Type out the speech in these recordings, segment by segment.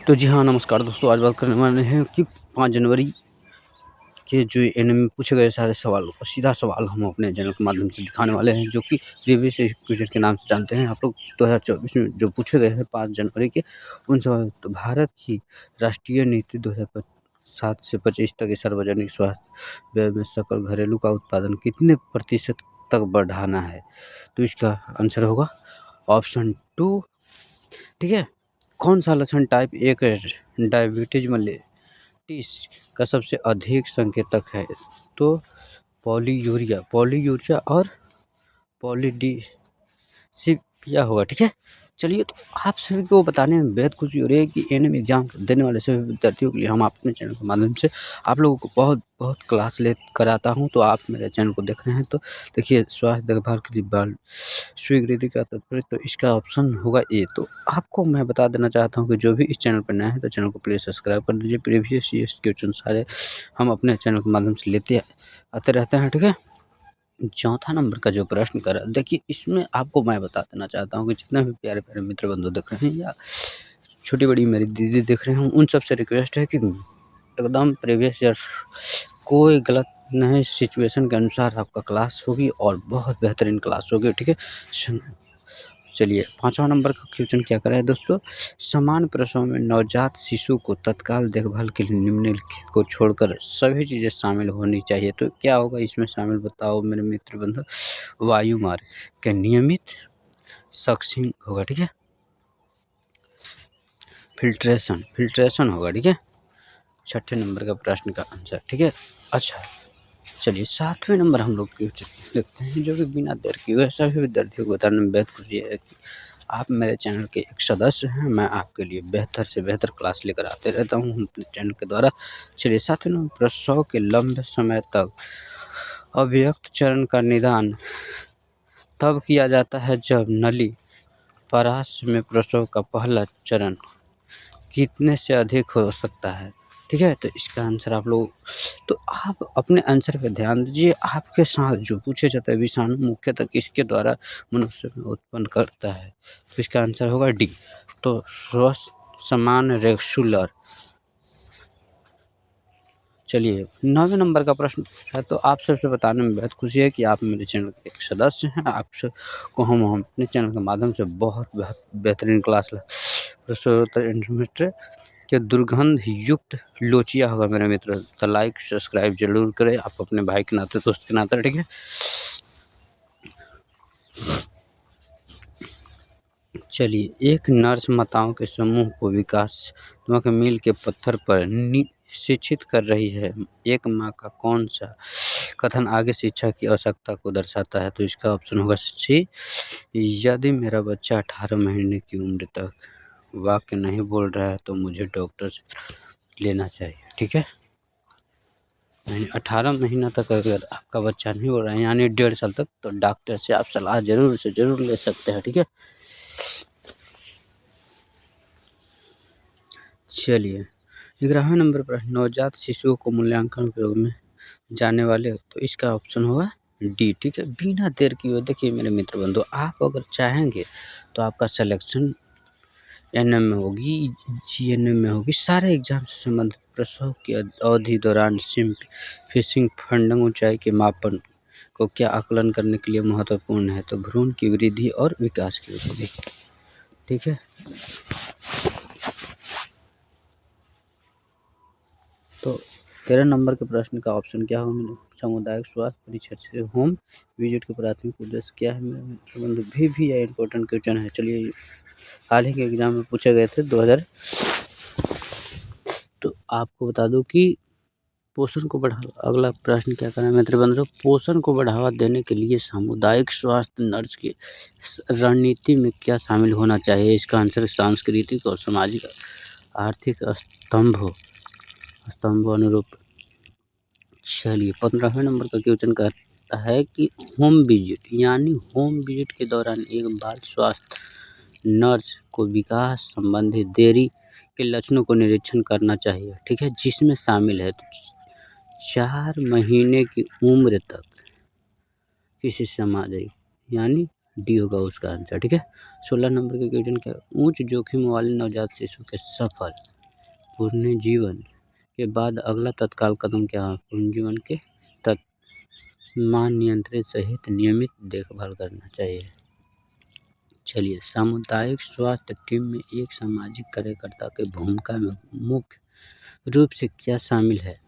तो जी हाँ, नमस्कार दोस्तों। आज बात करने वाले हैं कि 5 जनवरी के जो एएनएम में पूछे गए सारे सवालों का सीधा सवाल हम अपने चैनल के माध्यम से दिखाने वाले हैं, जो कि प्रीवियस क्वेश्चन के नाम से जानते हैं आप लोग। 2024 में जो पूछे गए हैं 5 जनवरी के उन सवाल। तो भारत की राष्ट्रीय नीति 2007 से 25 तक सार्वजनिक स्वास्थ्य व्यय में सकल घरेलू का उत्पादन कितने प्रतिशत तक बढ़ाना है? तो इसका आंसर होगा ऑप्शन 2। ठीक है। कौन सा लक्षण टाइप 1 डायबिटीज मेलिटिस का सबसे अधिक संकेतक है? तो पॉलीयूरिया और पॉलीडिसिपिया होगा। ठीक है। चलिए, तो आप सभी को बताने में बेहद खुशी हो रही है कि एएनएम एग्जाम देने वाले सभी विद्यार्थियों के लिए हम अपने चैनल के माध्यम से आप लोगों को बहुत बहुत क्लास ले कराता हूं। तो आप मेरे चैनल को देख रहे हैं तो देखिए, स्वास्थ्य देखभाल के लिए बाल स्वीकृति का तात्पर्य, तो इसका ऑप्शन होगा ए। तो आपको मैं बता देना चाहता हूँ कि जो भी इस चैनल पर नया है तो चैनल को प्लीज़ सब्सक्राइब कर दीजिए। प्रीवियस ईयर्स क्वेश्चन सारे हम अपने चैनल के माध्यम से लेते आते रहते हैं। ठीक है। चौथा नंबर का जो प्रश्न करा, देखिए इसमें आपको मैं बता देना चाहता हूँ कि जितने भी प्यारे प्यारे मित्र बंधु देख रहे हैं या छोटी बड़ी मेरी दीदी देख रहे हैं, उन सबसे रिक्वेस्ट है कि एकदम प्रीवियस ईयर कोई गलत नहीं, सिचुएशन के अनुसार आपका क्लास होगी और बहुत बेहतरीन क्लास होगी। ठीक है। चलिए, 5वां नंबर का क्वेश्चन क्या करा है दोस्तों? समान प्रसव में नवजात शिशु को तत्काल देखभाल के लिए निम्नलिखित को छोड़कर सभी चीज़ें शामिल होनी चाहिए। तो क्या होगा इसमें शामिल, बताओ मेरे मित्र बंधु? वायु मार्ग के नियमित सक्सिंग होगा। ठीक है। फिल्ट्रेशन होगा। ठीक है। 6ठे नंबर का प्रश्न का आंसर। ठीक है। अच्छा, चलिए 7वें नंबर हम लोग देखते हैं, जो कि बिना देर किए हुए सभी विद्यार्थियों को बताने में बेहद खुशी है कि आप मेरे चैनल के एक सदस्य हैं। मैं आपके लिए बेहतर से बेहतर क्लास लेकर आते रहता हूँ अपने चैनल के द्वारा। चलिए 7वें नंबर, प्रसव के लंबे समय तक अव्यक्त चरण का निदान तब किया जाता है जब नली परास में प्रसव का पहला चरण कितने से अधिक हो सकता है? ठीक है। तो इसका आंसर आप लोग, तो आप अपने आंसर पे ध्यान दीजिए। आपके साथ जो पूछे जाता है विषाणु मुख्यतः किसके द्वारा मनुष्य में उत्पन्न करता है? तो इसका आंसर होगा डी। तो स्वस्थ समान रेक्सुलर। चलिए 9वें नंबर का प्रश्न पूछा है, तो आप सबसे बताने में बेहद खुशी है कि आप मेरे चैनल के एक सदस्य हैं। आप को हम अपने चैनल के माध्यम से बहुत बेहतरीन क्लास इंटरमीडिएट के दुर्गंध युक्त लोचिया होगा मेरे मित्र। तो लाइक सब्सक्राइब जरूर करें आप अपने भाई के नाते, दोस्त के नाते। ठीक है। चलिए, एक नर्स माताओं के समूह को विकास मील के पत्थर पर शिक्षित कर रही है। एक माँ का कौन सा कथन आगे शिक्षा की आवश्यकता को दर्शाता है? तो इसका ऑप्शन होगा सी। यदि मेरा बच्चा 18 महीने की उम्र तक वाक्य नहीं बोल रहा है तो मुझे डॉक्टर से लेना चाहिए। ठीक है। यानी 18 महीना तक अगर आपका बच्चा नहीं बोल रहा है, यानी 1.5 साल तक, तो डॉक्टर से आप सलाह जरूर से जरूर ले सकते हैं। ठीक है। चलिए 11वें नंबर पर, नवजात शिशुओं को मूल्यांकन उपयोग में जाने वाले, तो इसका ऑप्शन होगा डी। ठीक है। बिना देर किए देखिए मेरे मित्र बंधु, आप अगर चाहेंगे तो आपका सिलेक्शन एनएम में होगी, जीएनएम में होगी, सारे एग्जाम से संबंधित प्रसव की अवधि दौरान फिशिंग फंडिंग ऊंचाई के मापन को क्या आकलन करने के लिए महत्वपूर्ण है? तो भ्रूण की वृद्धि और विकास की वृद्धि। ठीक है। तो 13 नंबर के प्रश्न का ऑप्शन क्या होगा? सामुदायिक स्वास्थ्य परीक्षण से होम विजिट का प्राथमिक उद्देश्य क्या है मेरे मित्र बंधु? भी इम्पोर्टेंट क्वेश्चन है। चलिए, हाल ही के एग्जाम में पूछे गए थे 2000। तो आपको बता दूं कि पोषण को बढ़ावा, अगला प्रश्न क्या करना है मित्र बंधु? पोषण को बढ़ावा देने के लिए सामुदायिक स्वास्थ्य नर्स की रणनीति में क्या शामिल होना चाहिए? इसका आंसर सांस्कृतिक और सामाजिक आर्थिक स्तंभ अनुरूप। चलिए 15वें नंबर का क्वेश्चन कहता है कि होम विजिट, यानी होम विजिट के दौरान एक बाल स्वास्थ्य नर्स को विकास संबंधी देरी के लक्षणों को निरीक्षण करना चाहिए। ठीक है। जिसमें शामिल है 4 महीने की उम्र तक किसी सामाजिक, यानी डी होगा उसका आंसर। ठीक है। 16 नंबर के क्वेश्चन क्या, उच्च जोखिम वाले नवजात शिशु के सफल पूर्ण जीवन के बाद अगला तत्काल कदम क्या है? पूर्ण जीवन के तापमान नियंत्रित सहित नियमित देखभाल करना चाहिए। चलिए, सामुदायिक स्वास्थ्य टीम में एक सामाजिक कार्यकर्ता की भूमिका में मुख्य रूप से क्या शामिल है?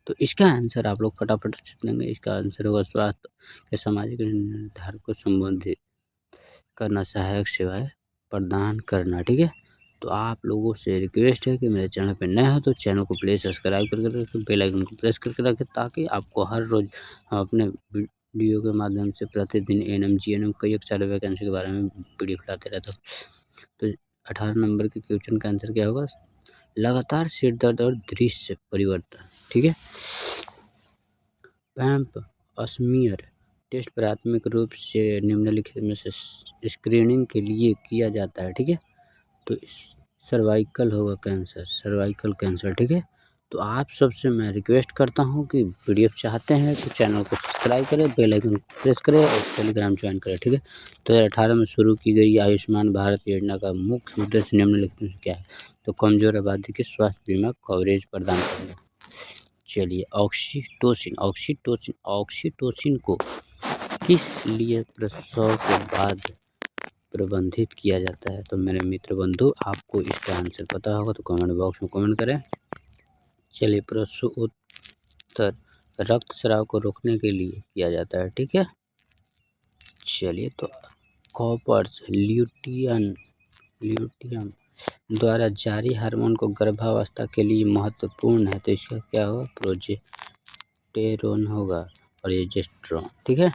तो इसका आंसर आप लोग फटाफट से देंगे। इसका आंसर होगा स्वास्थ्य के सामाजिक निर्धारक को संबोधित करना, सहायक सेवाएं प्रदान करना। ठीक है, तो आप लोगों से रिक्वेस्ट है कि मेरे चैनल पर नए हो तो चैनल को प्लीज़ सब्सक्राइब करके रखें, बेल आइकन को प्रेस करके रखें, ताकि आपको हर रोज़ हम अपने वीडियो के माध्यम से प्रतिदिन एएनएम जीएनएम कई सारे वैकेंसी के बारे में वीडियो लाते रहता हूँ। तो 18 नंबर के क्वेश्चन का आंसर क्या होगा? लगातार सिर दर्द और दृश्य परिवर्तन। ठीक है, पैम्प स्मीयर टेस्ट प्राथमिक रूप से निम्नलिखित में से स्क्रीनिंग के लिए किया जाता है। ठीक है, तो सर्वाइकल होगा कैंसर, सर्वाइकल कैंसर। ठीक है, तो आप सबसे मैं रिक्वेस्ट करता हूं कि पीडीएफ चाहते हैं तो चैनल को सब्सक्राइब करें, बेल आइकन प्रेस करें और टेलीग्राम ज्वाइन करें। ठीक है, 2018 में शुरू की गई आयुष्मान भारत योजना का मुख्य उद्देश्य निम्नलिखित में क्या है? तो कमजोर आबादी के स्वास्थ्य बीमा कवरेज प्रदान करना। चलिए, ऑक्सीटोसिन को किस लिए प्रसव के बाद प्रबंधित किया जाता है? तो मेरे मित्र बंधु, आपको इसका आंसर पता होगा तो कमेंट बॉक्स में कमेंट करें। चलिए, प्रसूत्तर रक्तस्राव को रोकने के लिए किया जाता है। ठीक है, चलिए, तो कॉपर्स ल्यूटियम द्वारा जारी हार्मोन को गर्भावस्था के लिए महत्वपूर्ण है, तो इसका क्या होगा? प्रोजेस्टेरोन होगा, प्रोजेस्टेरोन। ठीक है,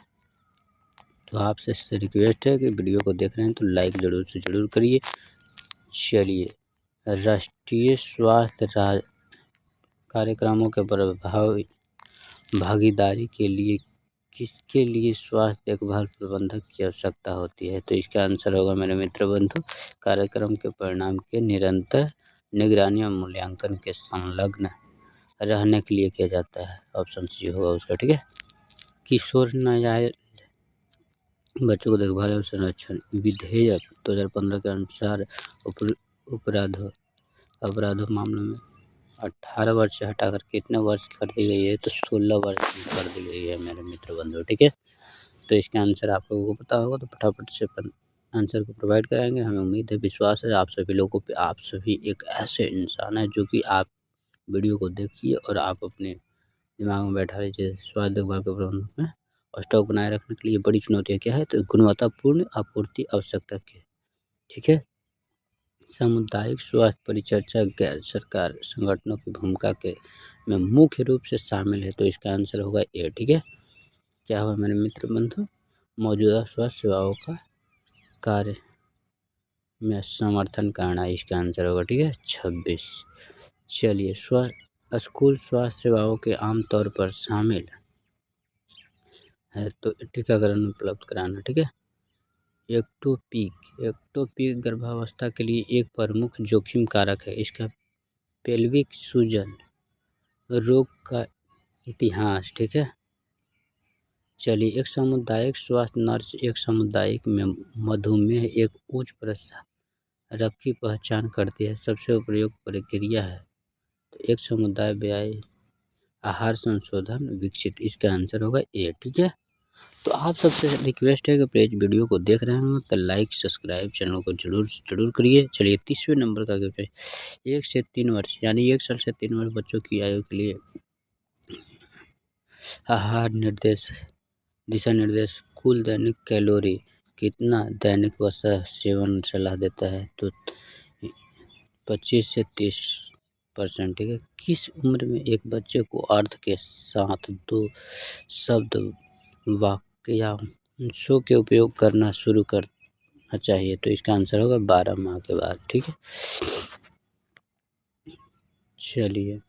तो आपसे रिक्वेस्ट है कि वीडियो को देख रहे हैं तो लाइक ज़रूर से ज़रूर करिए। चलिए, राष्ट्रीय स्वास्थ्य कार्यक्रमों के प्रभावी भागीदारी के लिए किसके लिए स्वास्थ्य देखभाल प्रबंधक की आवश्यकता होती है? तो इसका आंसर होगा मेरे मित्र बंधु, कार्यक्रम के परिणाम के निरंतर निगरानी और मूल्यांकन के संलग्न रहने के लिए किया जाता है। ऑप्शन सी होगा उसका। ठीक है, किशोर न्यायालय बच्चों को देखभाल और संरक्षण विधेयक 2015 के अनुसार अपराधों मामलों में 18 वर्ष से हटाकर कितने वर्ष कर दी गई है? तो 16 वर्ष कर दी गई है मेरे मित्र बंधु। ठीक है, तो इसका आंसर आप लोगों को पता होगा तो फटाफट से आंसर को प्रोवाइड कराएंगे। हमें उम्मीद है, विश्वास है आप सभी लोगों पे। आप सभी एक ऐसे इंसान हैं जो कि आप वीडियो को देखिए और आप अपने दिमाग में बैठा लीजिए। स्वास्थ्य देखभाल के प्रबंधन में और स्टॉक बनाए रखने के लिए बड़ी चुनौतियाँ क्या है? तो गुणवत्तापूर्ण आपूर्ति आवश्यकता की। ठीक है, सामुदायिक स्वास्थ्य परिचर्चा गैर सरकार संगठनों की भूमिका के में मुख्य रूप से शामिल है, तो इसका आंसर होगा ए। ठीक है, क्या होगा मेरे मित्र बंधु? मौजूदा स्वास्थ्य सेवाओं का कार्य में समर्थन करना, इसका आंसर होगा। ठीक है, 26। चलिए, स्कूल स्वास्थ्य सेवाओं के आमतौर पर शामिल है, तो टीकाकरण उपलब्ध कराना। ठीक है, एक्टोपिक गर्भावस्था के लिए एक प्रमुख जोखिम कारक है। इसका पेल्विक सूजन रोग का इतिहास। ठीक है, चलिए, एक सामुदायिक स्वास्थ्य नर्स एक सामुदायिक में मधुमेह एक उच्च प्रसार की पहचान करती है। सबसे उपयुक्त प्रक्रिया है तो एक समुदाय व्याय आहार संशोधन विकसित, इसका आंसर होगा ए। ठीक है, तो आप सबसे रिक्वेस्ट है कि प्लीज़ वीडियो को देख रहे हो तो लाइक सब्सक्राइब चैनल को जरूर करिए। चलिए, 30वें नंबर का क्वेश्चन, 1 से 3 वर्ष यानी 1 साल से 3 वर्ष बच्चों की आयु के लिए आहार दिशा निर्देश कुल दैनिक कैलोरी कितना दैनिक वसा सेवन सलाह देता है? तो 25 से 30%। ठीक है, किस उम्र में एक बच्चे को अर्थ के साथ 2 शब्द वाक्यांशों के उपयोग करना शुरू करना चाहिए? तो इसका आंसर होगा 12 माह के बाद। ठीक है, चलिए,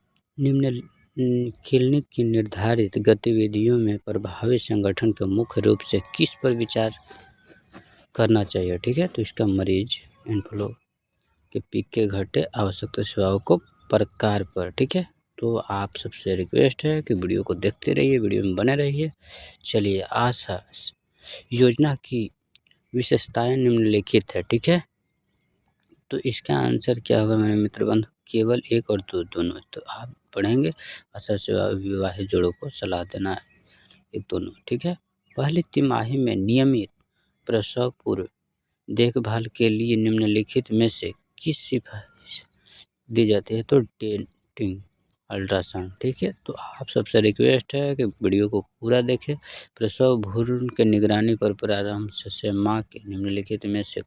क्लिनिक की निर्धारित गतिविधियों में प्रभावी संगठन के मुख्य रूप से किस पर विचार करना चाहिए? ठीक है, तो इसका मरीज इनफ्लो के पीक के घटे आवश्यकता सेवाओं को प्रकार पर। ठीक है, तो आप सबसे रिक्वेस्ट है कि वीडियो को देखते रहिए, वीडियो में बने रहिए। चलिए, आशा योजना की विशेषताएं निम्नलिखित है। ठीक है, तो इसका आंसर क्या होगा मेरे मित्र बंधु? केवल एक और दो दोनों। तो आप पढ़ेंगे अच्छा से विवाहित जोड़ों को सलाह देना है एक दोनों, ठीक है। पहली तिमाही में नियमित प्रसव पूर्व देखभाल के लिए निम्नलिखित में से किस सिफारिश दी जाती है? तो डेंटिंग अल्ट्रासाउंड, ठीक है। तो आप सबसे रिक्वेस्ट है कि वीडियो को पूरा देखें। प्रसव भ्रूण के निगरानी पर प्रारंभ से माँ के निम्नलिखित में से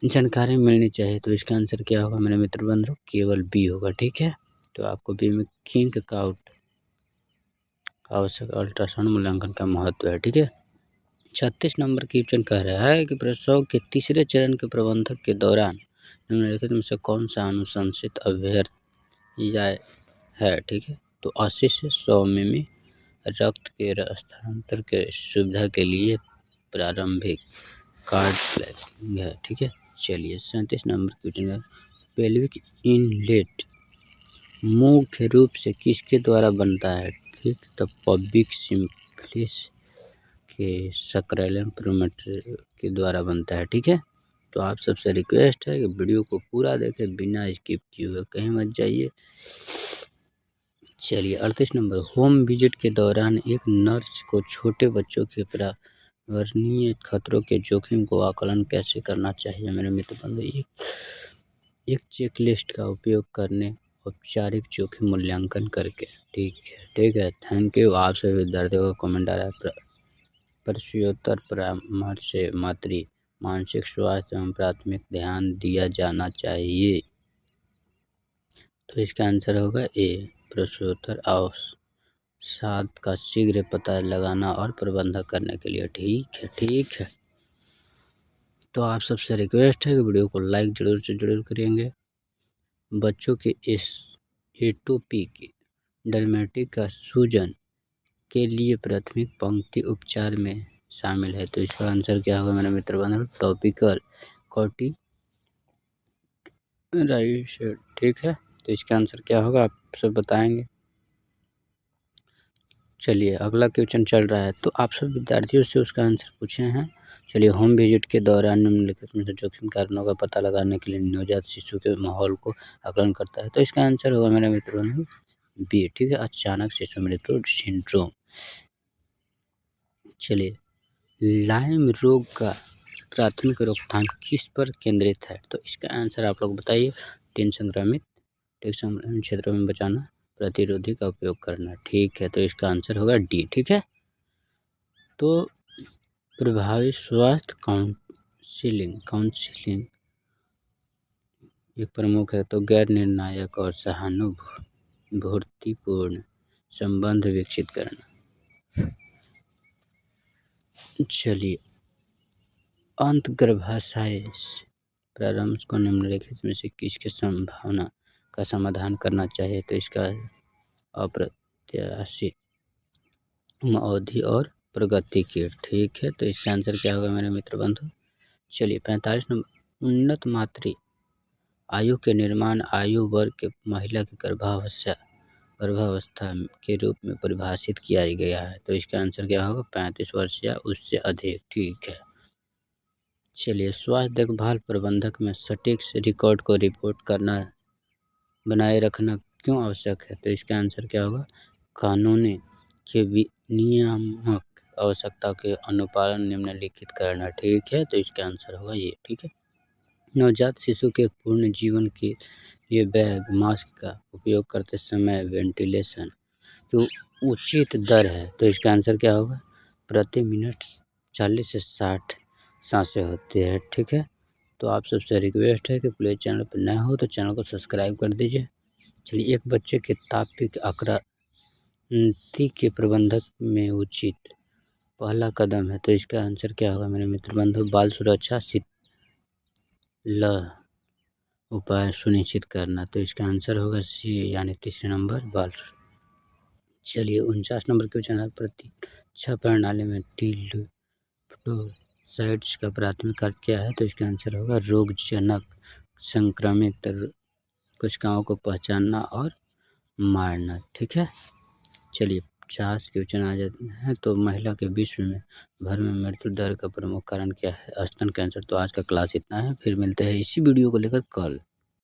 जानकारी मिलनी चाहिए। तो इसका आंसर क्या होगा मेरे मित्र बंधु? केवल बी होगा, ठीक है। तो आपको बी में किंग काउट आवश्यक अल्ट्रासाउंड मूल्यांकन का महत्व है, ठीक है। 36 नंबर की क्वेश्चन कह रहा है कि प्रसव के तीसरे चरण के प्रबंधक के दौरान निम्नलिखित में से कौन सा अनुशंसित अभ्यर्थ है, ठीक है। तो 80 से 100 मिमी रक्त के स्थानांतरण के सुविधा के लिए प्रारंभिक कार्ड फ्लैशिंग है, ठीक है। चलिए 37 नंबर क्वेश्चन है, पेल्विक इनलेट मुख्य रूप से किसके द्वारा बनता है, ठीक। तो पब्लिक सिम्प्लिस के सक्राइलन प्रोमेटर के द्वारा बनता है, ठीक है। तो आप सबसे रिक्वेस्ट है कि वीडियो को पूरा देखें, बिना स्किप किए हुए कहीं मत जाइए। चलिए 38 नंबर, होम विजिट के दौरान एक नर्स को छोटे बच्चों के पर्यावरणीय खतरों के जोखिम को आकलन कैसे करना चाहिए मेरे मित्र बंधु? एक चेकलिस्ट का उपयोग करने औपचारिक जोखिम मूल्यांकन करके, ठीक है। Thank you. आप सभी विद्यार्थियों का कमेंट आ रहा है, प्रश्नोत्तर परामर्श से मातृ मानसिक स्वास्थ्य एवं प्राथमिक ध्यान दिया जाना चाहिए। तो इसका आंसर होगा ए, प्रश्नोत्तर अवसाद का शीघ्र पता लगाना और प्रबंधन करने के लिए, ठीक है। तो आप सबसे रिक्वेस्ट है कि वीडियो को लाइक जरूर से जरूर करेंगे। बच्चों के इस एटोपिक डर्मेटिक का सूजन के लिए प्राथमिक पंक्ति उपचार में शामिल है। तो इसका आंसर क्या होगा मेरे मित्र बंधु? टॉपिकल कॉर्टिराइड, ठीक है। तो इसका आंसर क्या होगा आप सब बताएंगे। चलिए अगला क्वेश्चन चल रहा है, तो आप सब विद्यार्थियों से उसका आंसर पूछे हैं। चलिए, होम विजिट के दौरान निम्नलिखित में से जोखिम कारणों का पता लगाने के लिए नवजात शिशु के माहौल को आकलन करता है। तो इसका आंसर होगा मेरे मित्र बंधु बी, ठीक है, अचानक शिशु मृत्यु सिंड्रोम। चलिए, लाइम रोग का प्राथमिक रोकथाम किस पर केंद्रित है? तो इसका आंसर आप लोग बताइए। टीन संक्रमित क्षेत्रों में बचाना, प्रतिरोधी का उपयोग करना, ठीक है। तो इसका आंसर होगा डी, ठीक है। तो प्रभावी स्वास्थ्य काउंसलिंग एक प्रमुख है, तो गैर निर्णायक और सहानुभूतिपूर्ण संबंध विकसित करना। चलिए, अंतर्गर्भाशय प्रारंभ को निम्नलिखित में से किसके संभावना का समाधान करना चाहिए? तो इसका अप्रत्याशित अवधि और प्रगति की, ठीक है। तो इसका आंसर क्या होगा मेरे मित्र बंधु? चलिए 45 नंबर, उन्नत मातृ आयु के निर्माण आयु वर्ग के महिला की गर्भावस्था के रूप में परिभाषित किया गया है। तो इसका आंसर क्या होगा? 35 वर्ष या उससे अधिक, ठीक है। चलिए, स्वास्थ्य देखभाल प्रबंधक में सटीक से रिकॉर्ड को रिपोर्ट करना बनाए रखना क्यों आवश्यक है? तो इसका आंसर क्या होगा? कानूनी के नियामक आवश्यकता के अनुपालन निम्नलिखित करना, ठीक है। तो इसका आंसर होगा ये, ठीक है। नवजात शिशु के पूर्ण जीवन के लिए बैग मास्क का उपयोग करते समय वेंटिलेशन की उचित दर है। तो इसका आंसर क्या होगा? प्रति मिनट 40 से 60 सांसें होती है, ठीक है। तो आप सबसे रिक्वेस्ट है कि प्लीज़ चैनल पर नए हो तो चैनल को सब्सक्राइब कर दीजिए। चलिए, एक बच्चे के तात्विक आक्रांति के प्रबंधक में उचित पहला कदम है। तो इसका आंसर क्या होगा मेरे मित्र बंधु? बाल सुरक्षा उपाय सुनिश्चित करना। तो इसका आंसर होगा सी, यानी तीसरे नंबर बाल। चलिए 49 नंबर क्वेश्चन है, प्रतीक्षा प्रणाली में टिल्डोसाइड्स का प्राथमिक कार्य क्या है? तो इसका आंसर होगा रोगजनक संक्रमित कोशिकाओं को पहचानना और मारना, ठीक है। चलिए 50 क्वेश्चन आ जाते हैं, तो महिला के विश्व में भर में मृत्यु दर का प्रमुख कारण क्या है? स्तन कैंसर। तो आज का क्लास इतना है, फिर मिलते हैं इसी वीडियो को लेकर कल।